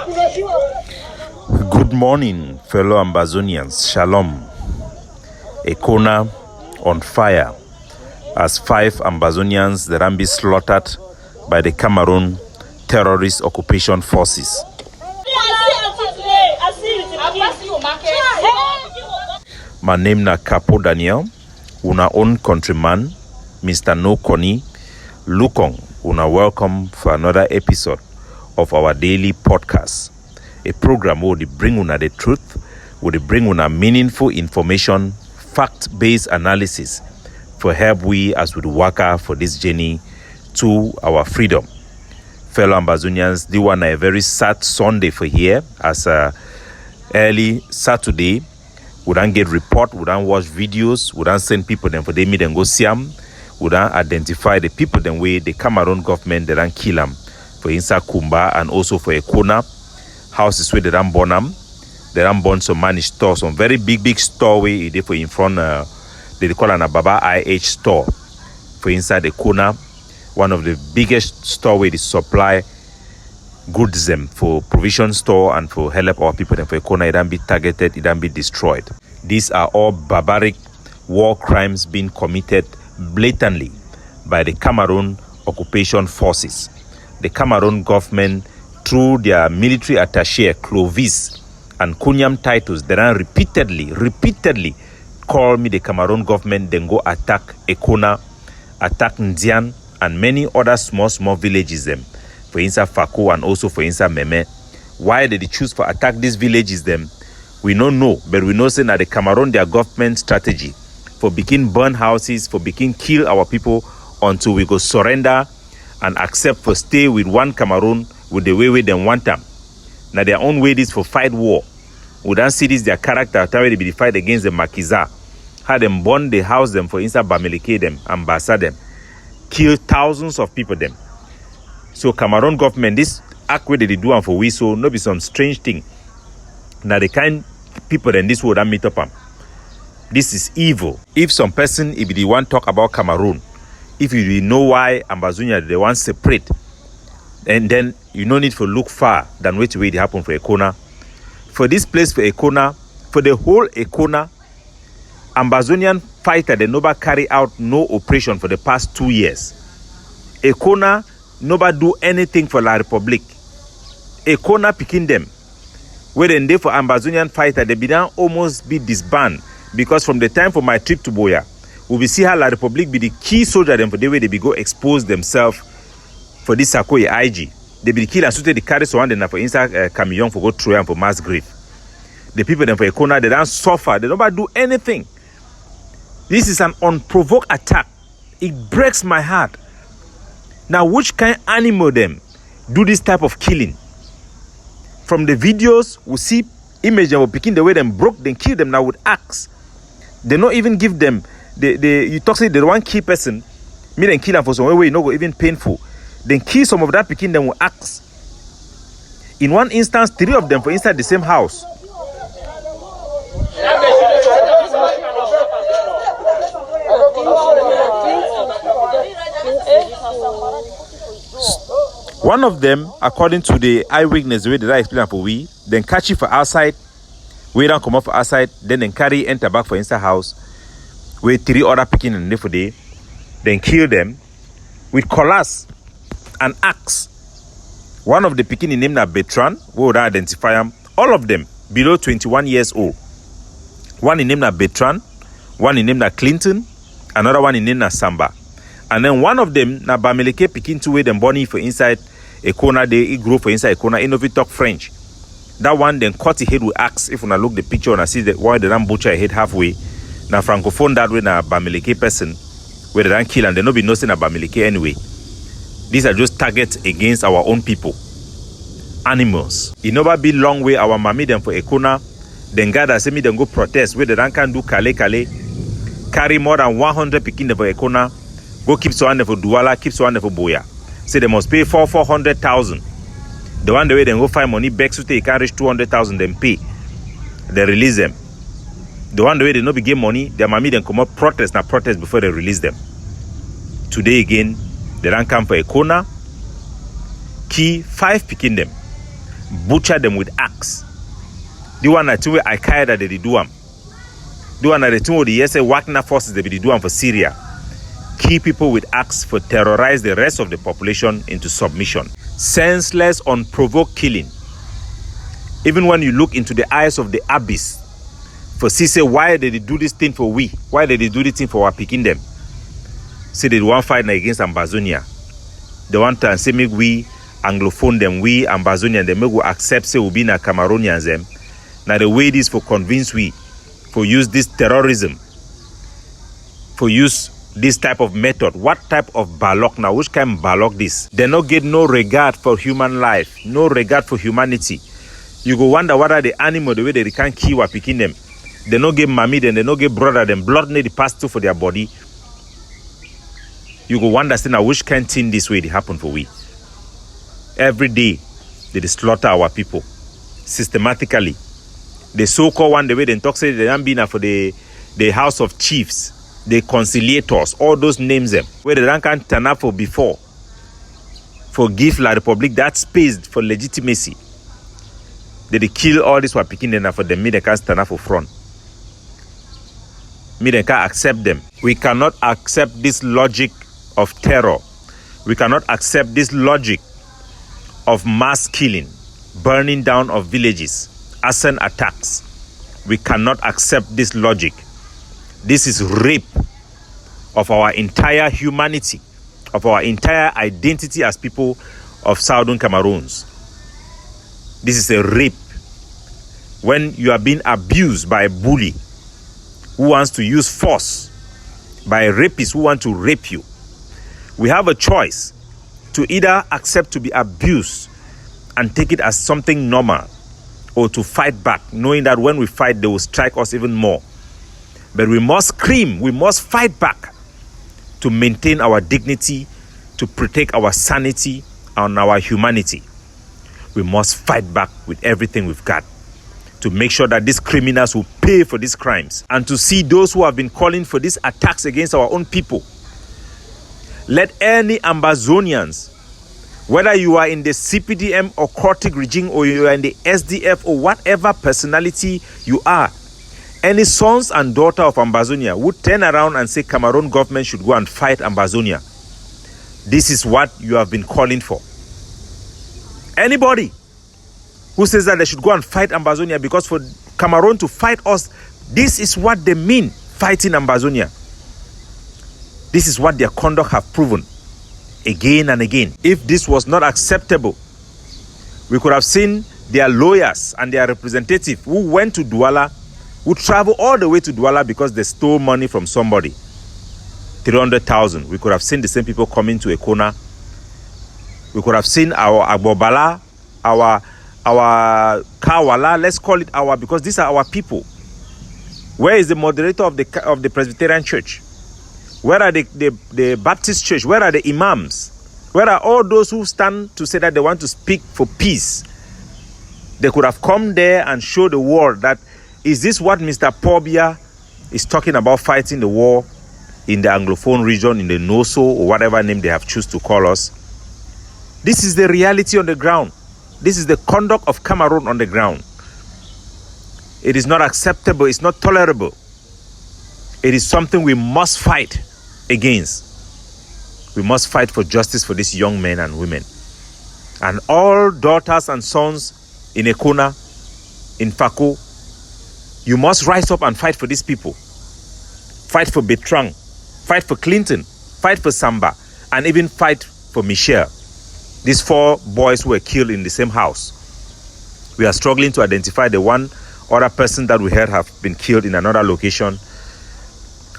Good morning, fellow Ambazonians. Shalom. EKONA on fire as 5 Ambazonians that are being slaughtered by the Cameroon terrorist occupation forces. My name na Capo Daniel, una own countryman, Mr. No Koni, Lukong, una welcome for another episode of our daily podcast. A program where we bring una the truth, where we bring una meaningful information, fact-based analysis for help we as we work out for this journey to our freedom. Fellow Ambazonians, this one a very sad Sunday for here as early Saturday. We don't get report, we don't watch videos, we don't send people them for they meet and go see them. We don't identify the people them way the Cameroon government they don't kill them for inside Kumba and also for EKONA houses where they don't burn them. They don't burn some money stores, some very big store way they for in front they call an Baba IH store for inside EKONA, one of the biggest store where they supply goods them for provision store and for help our people and for EKONA. It don't be targeted, it don't be destroyed. These are all barbaric war crimes being committed blatantly by the Cameroon occupation forces. The Cameroon government, through their military attaché Clovis and Kunyam titles, they are repeatedly call me the Cameroon government, then go attack EKONA, attack Ndian and many other small villages them. For instance, Fako and also for instance, Meme. Why did they choose for attack these villages them? We don't know, but we know say that the Cameroon, their government strategy for begin burn houses, for begin kill our people until we go surrender and accept for stay with one Cameroon with the way they want them. Now their own way is for fight war. We don't see this their character how they be fight against the Makiza. How them burn the house them for instance Bamelike them, ambassador them, kill thousands of people them. So Cameroon government, this act where they do and for we so no be some strange thing. Now the kind people in this world that meet up them. This is evil. If some person, if they want to talk about Cameroon, if you know why Ambazonia they want separate, and then you no need to look far than which way it happen for EKONA. For this place for EKONA, for the whole EKONA, Ambazonian fighter they never carry out no operation for the past 2 years. EKONA never do anything for La Republic. EKONA picking them. Where then they for Ambazonian fighter they be now almost be disbanded because from the time for my trip to Boya, we will see how La Republic be the key soldier them for the way they be go expose themselves for this Sakoye IG. They be the kill and so they carry someone then for inside Cameroon for go through and for mass grave. The people them for EKONA they don't suffer, they don't do anything. This is an unprovoked attack. It breaks my heart. Now which kind of animal them do this type of killing? From the videos we see image of picking the way them broke, then kill them now with axe. They not even give them you talk say the one key person, me then kill them for some way you know go even painful. Then kill some of that picking them with axe. In one instance, 3 of them for inside the same house. One of them, according to the eyewitness, the way that I explain for we, then catch it for outside, we don't come up for outside, then carry enter back for inside house, with 3 other picking and for day, then kill them with cutlass and axe. One of the picking named Bertrand, we would identify them, all of them below 21 years old. One named Bertrand, one named Clinton, another one named Samba. And then one of them, na Bamelike picking two way them bunny for inside EKONA, they grow for inside EKONA, in we talk French. That one then cut his head with axe. If you look the picture and I see that why they don't butcher head halfway. Now francophone that way na Bamelike person where they don't kill and they no be nothing about Bamelike anyway. These are just targets against our own people. Animals. It never be long way our mommy them for EKONA. Then gather say me then go protest where they don't can do kale. Carry more than 100 picking for EKONA. Go keep someone for Douala, keep someone for Boya. Say they must pay 400,000. The one the way they go find money back so they can reach 200,000 then pay. They release them. The one the way they no be get money, their mommy then come up protest before they release them. Today again, they don't come for EKONA. Key 5 picking them. butcher them with axe. The one that two Al-Qaeda they do them. The one that the two the yes Wagner forces they do them for Syria. Kill people with axe for terrorize the rest of the population into submission. Senseless, unprovoked killing. Even when you look into the eyes of the abyss, for see say why did they do this thing for we? Why did they do this thing for our picking them? Say they want fight against Ambazonia. They want to say make we Anglophone them, we Ambazonian, they make we accept say we be na Cameroonians them. Now the way it is for convince we, for use this terrorism, for use this type of method. What type of balok now? Which kind of balok this? They not get no regard for human life, no regard for humanity. You go wonder what are the animal the way they can't kill or picking them. They not get mommy, then they not get brother, then blood need to pass through for their body. You go wonder still now which kind of thing this way they happen for we. Every day they slaughter our people systematically. The so-called one the way they talk say they don't be now for the house of chiefs. The conciliators, all those names them, where they don't can turn up for before, for give La Republic that space for legitimacy. They kill all this while picking them for them, me they can't stand up for front. Me they can't accept them. We cannot accept this logic of terror. We cannot accept this logic of mass killing, burning down of villages, arson attacks. We cannot accept this logic. This is rape of our entire humanity, of our entire identity as people of Southern Cameroons. This is a rape. When you are being abused by a bully who wants to use force, by a rapist who wants to rape you, we have a choice to either accept to be abused and take it as something normal, or to fight back, knowing that when we fight, they will strike us even more. But we must scream, we must fight back to maintain our dignity, to protect our sanity and our humanity. We must fight back with everything we've got to make sure that these criminals will pay for these crimes, and to see those who have been calling for these attacks against our own people. Let any Ambazonians, whether you are in the CPDM or Cortic regime, or you are in the SDF, or whatever personality you are, any sons and daughter of Ambazonia would turn around and say Cameroon government should go and fight Ambazonia. This is what you have been calling for. Anybody who says that they should go and fight Ambazonia, because for Cameroon to fight us, this is what they mean, fighting Ambazonia. This is what their conduct have proven again and again. If this was not acceptable, we could have seen their lawyers and their representatives who went to Douala, who travel all the way to Douala because they stole money from somebody. 300,000. We could have seen the same people coming to EKONA. We could have seen our Agbobala, our Kawala, let's call it our, because these are our people. Where is the moderator of the Presbyterian Church? Where are the Baptist Church? Where are the imams? Where are all those who stand to say that they want to speak for peace? They could have come there and show the world that, is this what Mr. Pobia is talking about, fighting the war in the Anglophone region, in the NOSO, or whatever name they have chosen to call us? This is the reality on the ground. This is the conduct of Cameroon on the ground. It is not acceptable. It's not tolerable. It is something we must fight against. We must fight for justice for these young men and women. And all daughters and sons in EKONA, in Fako, you must rise up and fight for these people. Fight for Bertrand. Fight for Clinton. Fight for Samba. And even fight for Michel. These 4 boys who were killed in the same house. We are struggling to identify the one other person that we heard have been killed in another location,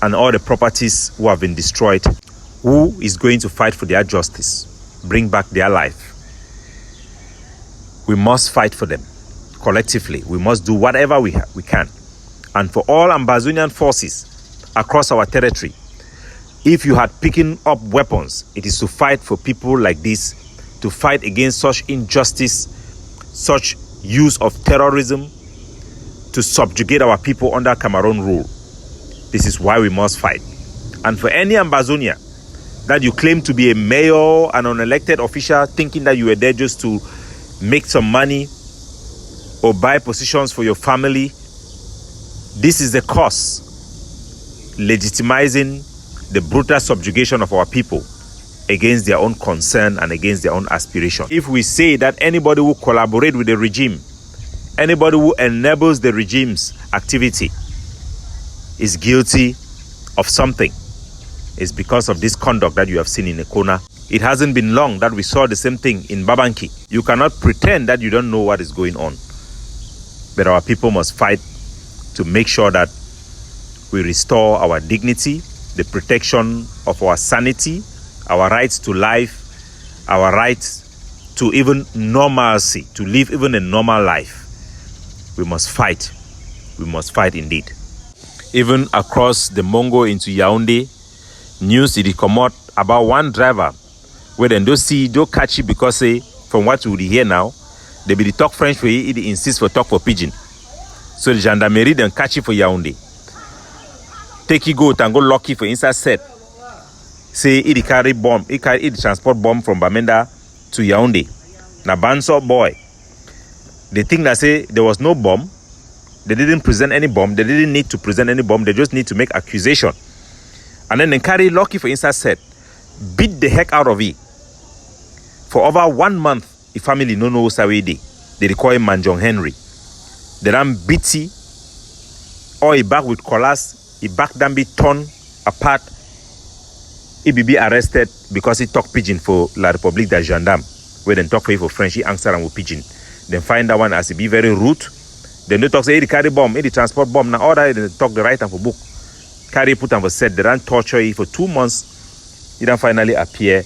and all the properties who have been destroyed. Who is going to fight for their justice? Bring back their life. We must fight for them collectively. We must do whatever we can. And for all Ambazonian forces across our territory, if you had picking up weapons, it is to fight for people like this, to fight against such injustice, such use of terrorism, to subjugate our people under Cameroon rule. This is why we must fight. And for any Ambazonia that you claim to be a mayor, an unelected official, thinking that you were there just to make some money or buy positions for your family. This is the cause legitimizing the brutal subjugation of our people against their own concern and against their own aspiration. If we say that anybody who collaborates with the regime, anybody who enables the regime's activity is guilty of something, it's because of this conduct that you have seen in EKONA. It hasn't been long that we saw the same thing in Babanki. You cannot pretend that you don't know what is going on. But our people must fight to make sure that we restore our dignity, the protection of our sanity, our rights to life, our rights to even normalcy, to live even a normal life. We must fight. We must fight indeed. Even across the Mongo into Yaoundé, news did come out about one driver where they don't see, don't catch it because from what we hear now, they be talk French for it, they insist for talk for pidgin. So the gendarmerie then catch it for Yaoundé. Take you go and go lucky for inside set. Say it carry bomb, it transport bomb from Bamenda to Yaoundé. Now Banso boy, they think that say there was no bomb. They didn't present any bomb. They didn't need to present any bomb. They just need to make accusation. And then they carry lucky for inside set, beat the heck out of it. For over 1 month, the family no know Sawede. They call him Manjong Henry. They ran beat or he back with collars, he back them be torn apart. He be arrested because he talk pidgin for La République des Gendarmes. Where they talk for you for French, he answer and with pidgin. Then find that one as he be very rude. Then they talk say he carry bomb, he transport bomb. Now order they talk the right and for book. Carry put and for set. They ran torture he for 2 months. He then finally appear.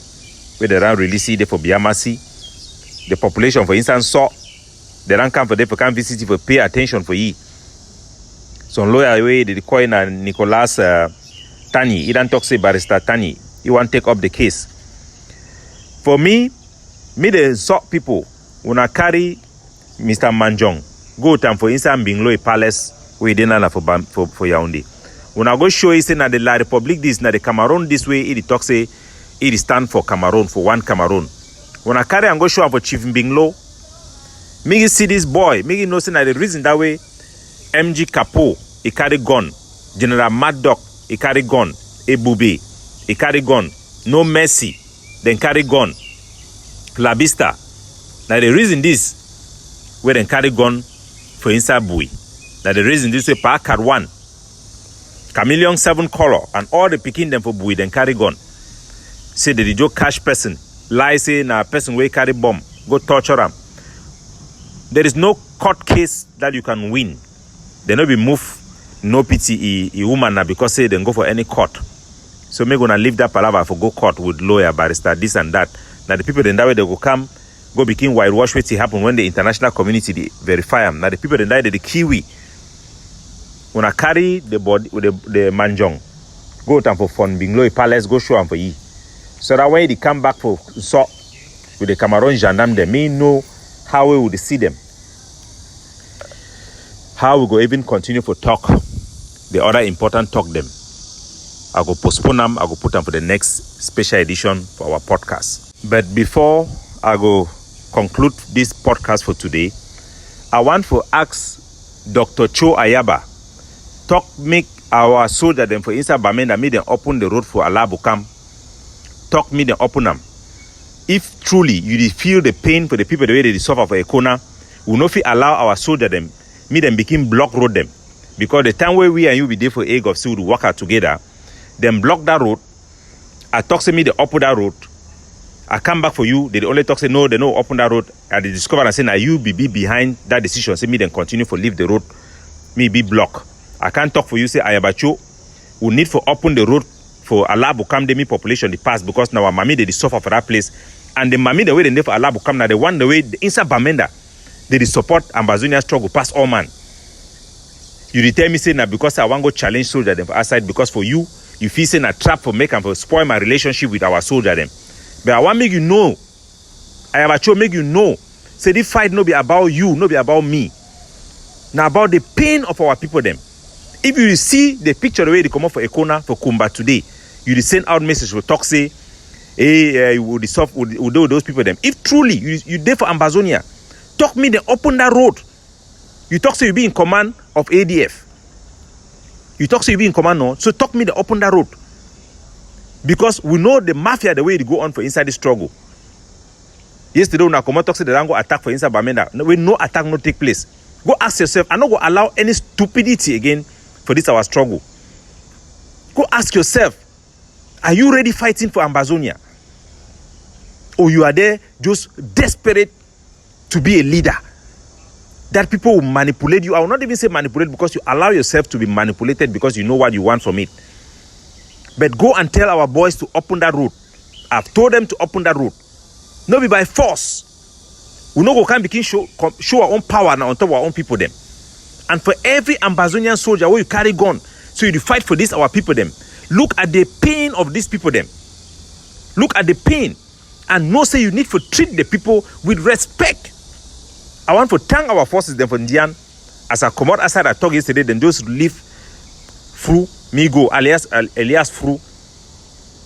Where they ran release it for Biamasi. The population for instance saw. They ran come for them for come visit you for pay attention for ye. Some lawyer away they call in Nicolas Tani. He don't talk say barrister Tani. He want take up the case. For me the sort people when I carry Mr. Manjong go time for inside Binglo Palace where they na for Yaoundé. When I go show you say na the La République this na the Cameroon this way he talk say he stand for Cameroon for one Cameroon. When I carry and go show up for Chief Binglo, me see this boy, me know say na the reason that way MG Capo he carry gun, General Mad Dog he carry gun, Ebube he carry gun, No Mercy then carry gun, Labista. Now the reason this where they carry gun for inside Bui. Now the reason this way Parkard 1, Chameleon 7 color and all the picking them for Bui then carry gun. Say that the joke cash person lie say na person wey carry bomb go torture them. There is no court case that you can win. They no be move no pity a woman na because say they go for any court. So me gonna leave that palaver for go court with lawyer, barrister, this and that. Now the people then that way they go come, go begin whitewash what happen when the international community they verify them. Now the people then that the Kiwi. When I carry the body with the Manjong, go down for fun, Binglo Palace, go show them for ye. So that when they come back for so with the Cameroon gendarme, they may know how we would see them. How we go even continue for talk. The other important talk them. I go postpone them, I go put them for the next special edition for our podcast. But before I go conclude this podcast for today, I want to ask Dr. Cho Ayaba, talk make our soldier them for inside Bamenda, make them open the road for Alabukam. Talk me them open them. If truly you feel the pain for the people the way they suffer for EKONA, we no fit allow our soldier them, me them begin block road them. Because the time where we and you be there for egg of still work out together, them block that road. I talk to me they open that road. I come back for you. They only talk say no, they no open that road. And they discover and say now you be behind that decision. Say me then continue for leave the road. Me be block. I can't talk for you. Say Ayabacho, we need for open the road for Alabu come the me population the pass because now our mommy they suffer for that place. And the mommy the way they need for Alabu come now the one the way the inside Bamenda they support Ambazonia struggle pass all man. You tell me say now because I want to go challenge soldier them for outside because for you feel say a trap for make and for spoil my relationship with our soldier them. But I want make you know, I have a show make you know, say this fight no be about you, no be about me. Now about the pain of our people them. If you see the picture the way they come up for EKONA for Kumba today, you send out message for talk say, hey, we do those people them. If truly you there for Ambazonia, talk me then open that road. You talk so you be in command of ADF. You talk so you be in command no. So talk me the open that road. Because we know the mafia, the way they go on for inside the struggle. Yesterday, when I come out, talk say the go attack for inside Bamenda. We no attack no take place. Go ask yourself. I not go allow any stupidity again for this our struggle. Go ask yourself, are you ready fighting for Ambazonia? Or you are there just desperate to be a leader? That people will manipulate you. I will not even say manipulate because you allow yourself to be manipulated because you know what you want from it. But go and tell our boys to open that road. I've told them to open that road. Not be by force. We no go can begin show our own power now on top of our own people them. And for every Ambazonian soldier where you carry gun, so you fight for this our people them. Look at the pain of these people them. Look at the pain. And know say you need to treat the people with respect. I want to thank our forces them for Indian. As I come out outside I talk yesterday, then those live through me go alias through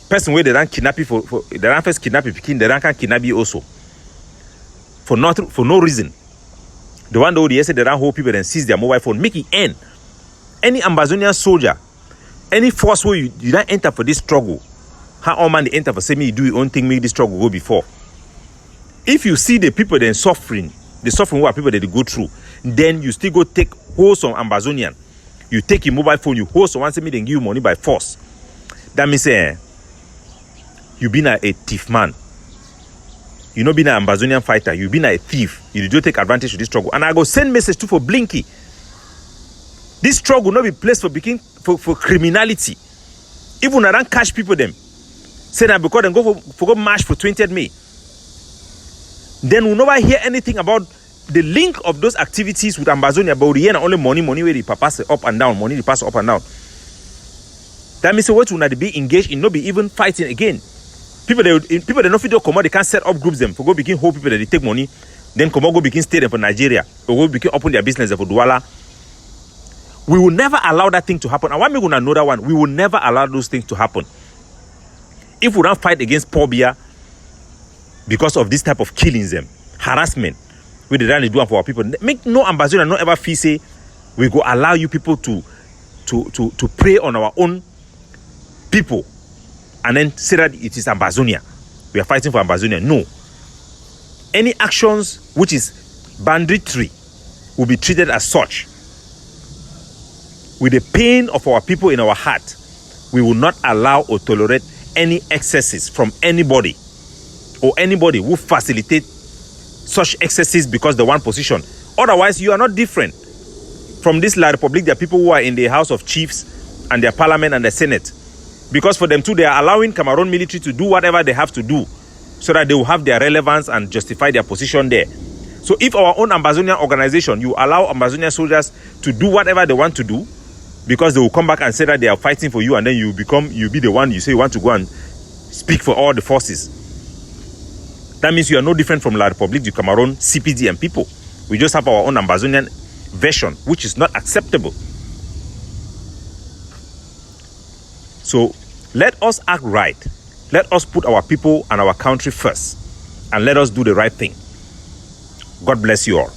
person where they don't kidnap you for they don't first kidnap you picking, they don't can kidnap you also. For no reason. The one though they say they don't hold people and seize their mobile phone, make it end. Any Ambazonian soldier, any force where you don't enter for this struggle, how all man they enter for say me you do your own thing, make this struggle go before. If you see the people then suffering, the suffering what people that they go through, then you still go take hold some Ambazonian. You take your mobile phone, you hold someone, say me then give you money by force. That means you been a thief man. You not been an Ambazonian fighter, you been a thief. You do take advantage of this struggle. And I go send message to for Blinky. This struggle not be placed for criminality. Even I don't catch people them. Say that because they go march for 20th May. Then we'll never hear anything about the link of those activities with Ambazonia, but we hear only money where they pass up and down, money they pass up and down. That means what will not be engaged in, not be even fighting again. People they not fit come out, they can't set up groups them for go begin hold people that they take money, then come out go begin stay them for Nigeria or go begin open their business for Douala. We will never allow that thing to happen. And one me gonna know that one, we will never allow those things to happen. If we don't fight against Pobia because of this type of killings them, harassment, we did do for our people. Make no ambassador not ever feel say we go allow you people to prey on our own people and then say that it is Ambazonia. We are fighting for Ambazonia. No. Any actions which is banditry will be treated as such. With the pain of our people in our heart, we will not allow or tolerate any excesses from anybody or anybody who facilitate such excesses because they want position. Otherwise, you are not different from this La Republic. There are people who are in the House of Chiefs and their parliament and the Senate. Because for them too, they are allowing Cameroon military to do whatever they have to do so that they will have their relevance and justify their position there. So if our own Ambazonian organization, you allow Ambazonian soldiers to do whatever they want to do, because they will come back and say that they are fighting for you, and then you be the one you say you want to go and speak for all the forces. That means you are no different from La Republique du Cameroon, CPD and people. We just have our own Ambazonian version, which is not acceptable. So let us act right. Let us put our people and our country first. And let us do the right thing. God bless you all.